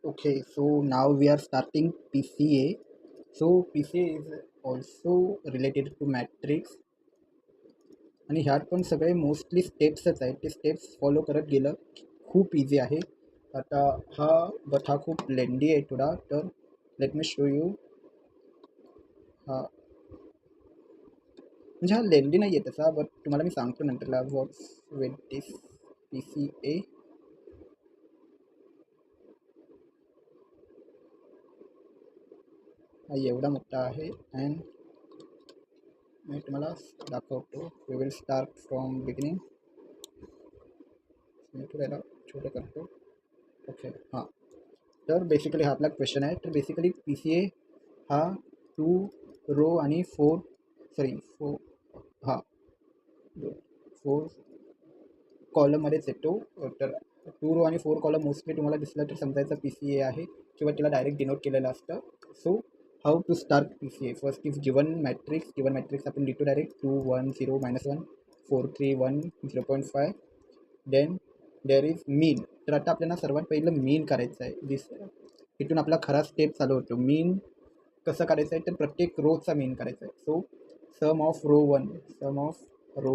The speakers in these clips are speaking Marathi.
Okay, so now we are starting PCA. So PCA is also related to matrix आणि ह्यात पण सगळे मोस्टली स्टेप्सच आहेत. ते स्टेप्स फॉलो करत गेलं खूप इझी आहे. आता हा बट हा खूप लेंदी आहे थोडा, तर लेट मी शो यू. हा म्हणजे हा लेंदी नाही आहे तसा, बट तुम्हाला मी सांगतो नंतरला व्हॉट्स विथ दिस PCA. हा एवढा मोठा आहे अँड मी तुम्हाला दाखवतो. We will start from beginning. मी थोड्याला छोटं करतो. ओके हां, तर बेसिकली हा आपला क्वेश्चन आहे. तर बेसिकली PCA हा 2 रो आणि 4 हां 4 कॉलममध्येच येतो. तर 2 रो आणि 4 कॉलम मोस्टली तुम्हाला दिसलं तर समजायचं PCA आहे किंवा तिला डायरेक्ट डिनोट केलेलं असतं. So how to start PCA. First is given matrix आपण लिहितो direct 2 1 0 -1 4 3 1 0.5. Then there is mean. तर आता आपल्याला सर्वात पहिलं मीन करायचं आहे. इथून आपला खरा स्टेप चालू होतो. मीन कसं करायचं आहे तर प्रत्येक रोचा मीन करायचा आहे. So sum of row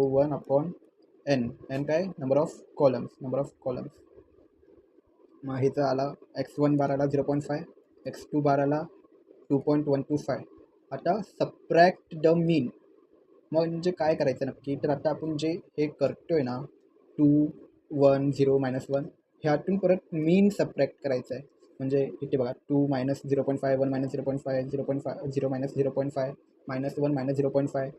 one upon N काय नंबर ऑफ कॉलम्स. मग ह्याचा आला x1 बार आला 0.5, x2 बार आला 2.125. आता सबट्रॅक्ट द मीन. म्हणजे काय करायचं नक्की, तर आता आपण जे हे करतोय ना 2 1 0 -1 ह्यातून परत मीन सबट्रॅक्ट करायचं आहे. म्हणजे इथे बघा 2 -0.5 1 -0.5 0.5 0 -0.5 -1 -0.5.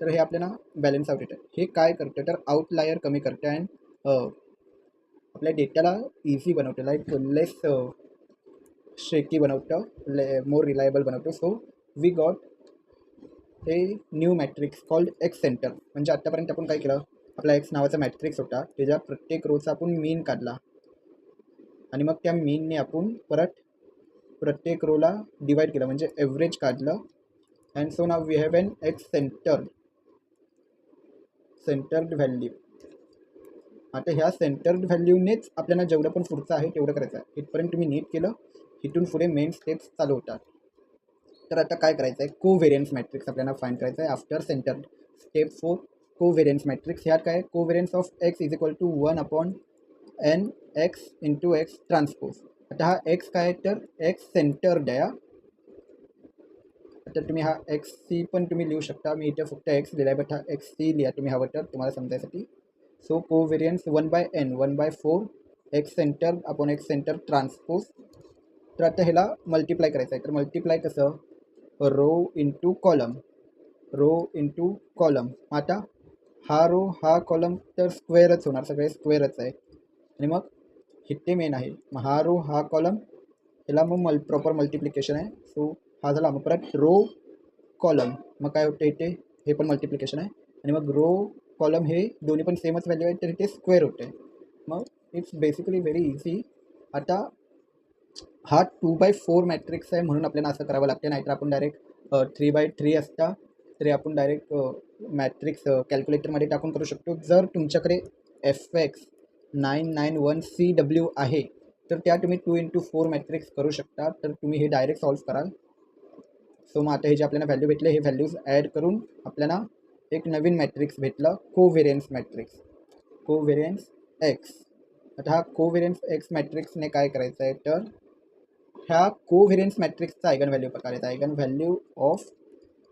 तर हे आपल्याला बॅलन्स आउट येतं. हे काय करतं तर आउटलायर कमी करतं अँड आपल्या डेटाला इझी बनवतं, लाईक लेस शेकी बनवतं, मोर रिलायबल बनवतं. सो वी गॉट हे new matrix called x centre. म्हणजे आत्तापर्यंत आपण काय केलं, आपला एक्स नावाचा मॅट्रिक्स होता, त्याच्या प्रत्येक रोचा आपण मीन काढला आणि मग त्या मीनने आपण परत प्रत्येक रोला डिवाईड केलं म्हणजे एव्हरेज काढलं. And so now we have N X centered value. आता ह्या सेंटर्ड व्हॅल्यूनेच आपल्याला जेवढं पण पुढचं आहे तेवढं करायचं आहे. इथपर्यंत तुम्ही नीट केलं, इथून पुढे मेन स्टेप्स चालू होतात. तर आता काय करायचं आहे, कोव्हेरियन्स मॅट्रिक्स आपल्याला फाइंड करायचं आहे after centre. Step 4 covariance matrix. ह्यात काय covariance of x is equal to 1 upon n x into x transpose. आता हा एक्स काय आहे तर एक्स सेंटर्ड आहे. आता तुम्ही हा एक्स सी पण तुम्ही लिहू शकता. मी इथे फक्त एक्स लिहिला आहे, बट हा एक्स सी लिहा तुम्ही हवं तर तुम्हाला समजायसाठी. So covariance 1/n 1/4 x centre upon x centre transpose. तर आता ह्याला मल्टिप्लाय करायचं आहे. तर मल्टिप्लाय कसं, रो इंटू कॉलम. आता हा रो हा कॉलम तर स्क्वेअरच होणार, सगळे स्क्वेअरच आहे. आणि मग इथे मेन आहे, मग हा रो हा कॉलम, ह्याला मग प्रॉपर मल्टिप्लिकेशन आहे. सो हा झाला. मग परत रो कॉलम, मग काय होतं इथे हे पण मल्टिप्लिकेशन आहे. आणि मग रो कॉलम हे दोन्ही पण सेमच व्हॅल्यू आहे, तर इथे स्क्वेअर होते. मग इट्स बेसिकली व्हेरी इझी. आता हा 2/4 मॅट्रिक्स आहे म्हणून आपल्याला असं करावं लागतं. नाहीतर आपण डायरेक्ट 3/3 असता तरी आपण डायरेक्ट मॅट्रिक्स कॅल्क्युलेटरमध्ये टाकून करू शकतो. जर तुमच्याकडे FX 991CW आहे तर त्या तुम्ही 2x4 मॅट्रिक्स करू शकता. तर तुम्ही हे डायरेक्ट सॉल्व्ह कराल. सो मग आता हे जे आपल्याला व्हॅल्यू भेटले हे व्हॅल्यूज ॲड करून आपल्याला एक नवीन मॅट्रिक्स भेटलं, कोव्हेरियन्स मॅट्रिक्स, कोव्हेरियन्स एक्स. आता हा कोव्हेरियन्स एक्स मॅट्रिक्सने काय करायचं आहे तर ह्या कोव्हेरियन्स मॅट्रिक्सचा आयगन व्हॅल्यू प्रकारायचा. Eigen value of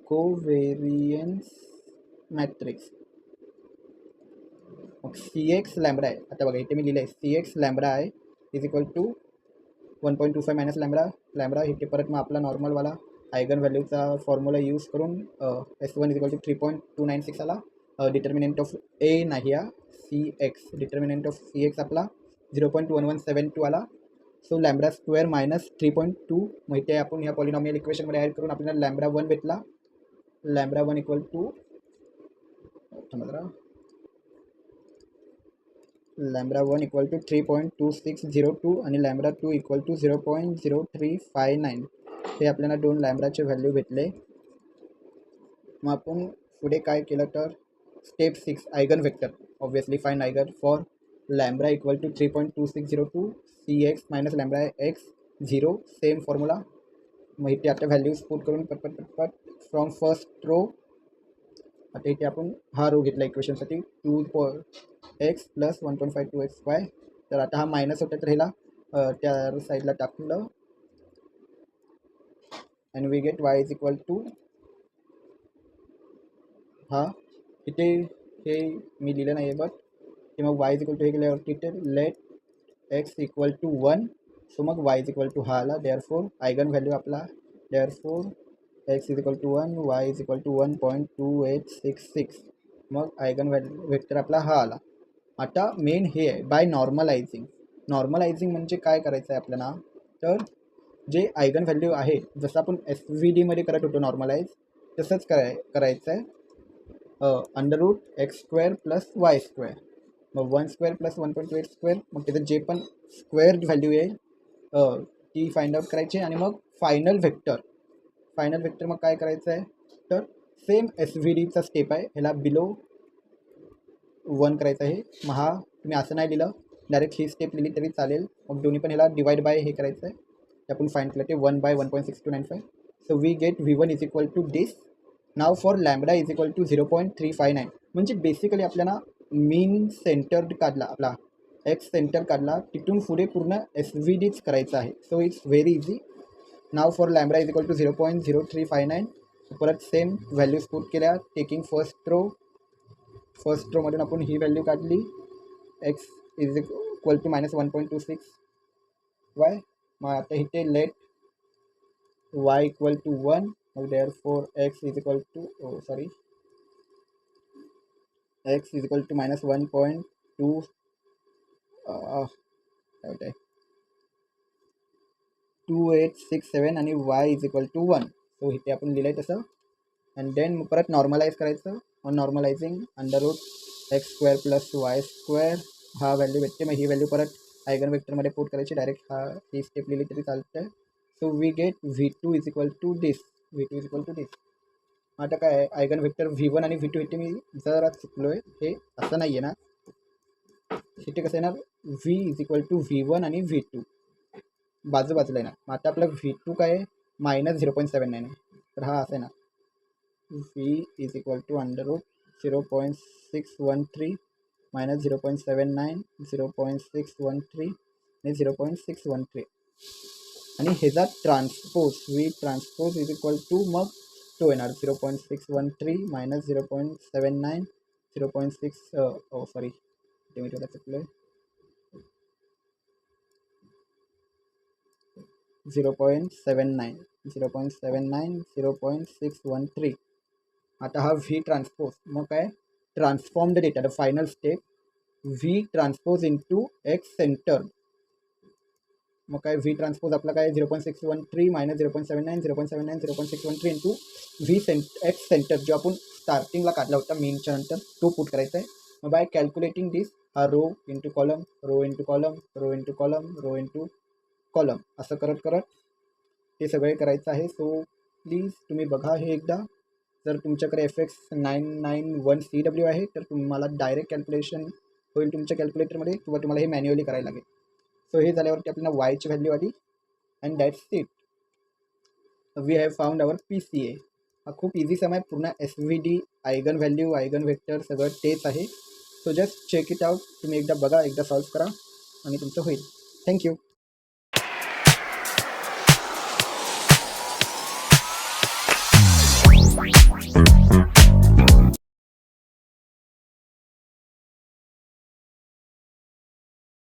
covariance matrix मग CX लॅम्बडा आहे. आता बघा इथे मी लिहिलं आहे CX लॅम्बडा आहे is equal to 1.25 minus lambda. इथे परत मग आपला नॉर्मलवाला आयगन व्हॅल्यूचा फॉर्म्युला यूज करून S1 इज इक्वल टू 3.296 आला. डिटर्मिनंट ऑफ ए नाही हा CX, डिटर्मिनंट ऑफ CX आपला 0.1172 आला. सो लॅम्बडा स्क्वेअर मायनस 3.2 माहिती आहे. आपण ह्या पॉलिनॉमियल इक्वेशनमध्ये ॲड करून आपल्याला लॅम्बडा 1 भेटला. Lambda 1 equal to lambda 1 equal to 3.2602 आणि लॅम्बडा 2 इक्वल टू 0.0359. हे आपल्याला दोन लॅम्बडाचे व्हॅल्यू भेटले. मग आपण पुढे काय केलं तर step 6 eigen vector. Obviously find eigen for lambda equal to 3.2602 CX minus lambda X 0 same formula. मग इथे आता व्हॅल्यूज पुट करून पटपट पटपट फ्रॉम फर्स्ट रो. आता इथे आपण हा रो घेतला इक्वेशनसाठी 2x प्लस 1.5 2xy. तर आता हा मायनस होता तर ह्याला त्या साईडला टाकलं and we get y is equal to हा इथे हे मी लिहिलं नाही आहे बट ते मग y इज इक्वल टू हे केल्यावरती इथे let x equal to 1. So मग y इज इक्वल टू हा आला. देअरफोर आयगन व्हॅल्यू आपला therefore x is equal to 1 y is equal to 1.2866. मग आयगन वेक्टर आपला हा आला. आता मेन हे आहे बाय नॉर्मलायझिंग. नॉर्मलायझिंग म्हणजे काय करायचं आहे आपल्याला, तर जे आयगन व्हॅल्यू आहे जसं आपण SVDमध्ये करत होतो नॉर्मलाइज तसंच करायचं आहे. √x² plus y². मग 1² प्लस 1.28² मग त्याचं जे पण स्क्वेअर व्हॅल्यू येईल ती फाइंड आउट करायची. आणि मग फायनल वेक्टर मग काय करायचं आहे, तर सेम SVDचा स्टेप आहे. ह्याला बिलो 1 करायचं आहे. मग हा तुम्ही असं नाही लिहिलं, डायरेक्ट ही स्टेप लिहिली तरी चालेल. मग दोन्ही पण ह्याला डिवाइड बाय हे करायचं आहे. ते आपण फाइंड केलं ते 1/1.6295. So we get V1 is equal to this. Now for lambda is equal to 0.359. म्हणजे बेसिकली आपल्याला मीन सेंटर काढला, आपला एक्स सेंटर काढला, तिथून पुढे पूर्ण SVDच करायचं आहे. So it's very easy. Now for lambda is equal to 0.0359. परत सेम व्हॅल्यूज पुट केल्या टेकिंग फर्स्ट रोमधून आपण ही व्हॅल्यू काढली x is equal to -1.26y. मग आता इथे लेट y इक्वल टू 1. मग therefore x is equal to x is equal to -1.2 2867 आणि y is equal to 1. So इथे आपण लिहिलं आहे तसं. अँड देन परत नॉर्मलाइज करायचं. On normalising √x² plus y². हा व्हॅल्यू भेटते. मग ही व्हॅल्यू परत आयगन वेक्टरमध्ये पुट करायची. डायरेक्ट ही स्टेप लिहिली तरी चालतं. So we get V2 is equal to this. आता काय आहे, आयगन वेक्टर V1 आणि V2 इथे मी जरा चुकलो आहे. हे असं नाही आहे ना, इथे कसं येणार V is equal to V1 आणि V2 बाजूबाजूला येणार. मग आता आपलं V2 काय आहे -0.79 आहे. तर हा असं आहे ना, V इज इक्वल टू √0.613 -0.79 0.613 आणि 0.613. आणि ह्याचा transpose V transpose is equal to मग तो येणार 0.613 -0.79 0.6 मी थोडा चुकलो आहे 0.79 0.613. आता हा V ट्रान्सपोज मग काय transformed data. The final step V transpose into x centre. मग काय V ट्रान्सपोज आपला काय 0.613 -0.79 0.79 0.613 इंटू एक्स सेंटर जो आपण स्टार्टिंगला काढला होता मीनच्या नंतर तो पुट करायचा आहे. मग बाय कॅल्क्युलेटिंग दिस हा row into column row into column row into column row into column असं करत हे सगळे करायचं आहे. सो प्लीज तुम्ही बघा हे एकदा. जर तुमच्याकडे FX 991 CW आहे तर तुम्हाला डायरेक्ट कॅल्क्युलेशन होईल तुमच्या कॅल्क्युलेटरमध्ये किंवा तुम्हाला हे मॅन्युअली करायला लागेल. सो हे झाल्यावरती आपल्याला वायची व्हॅल्यू आली and that's it. We have found our PCA. हा खूप इझी सम आहे. पूर्ण SVD eigen value eigen vector सगळं तेच आहे. So just check it out. तुम्ही एकदा बघा, एकदा सॉल्व करा आणि तुमचं होईल. थँक्यू.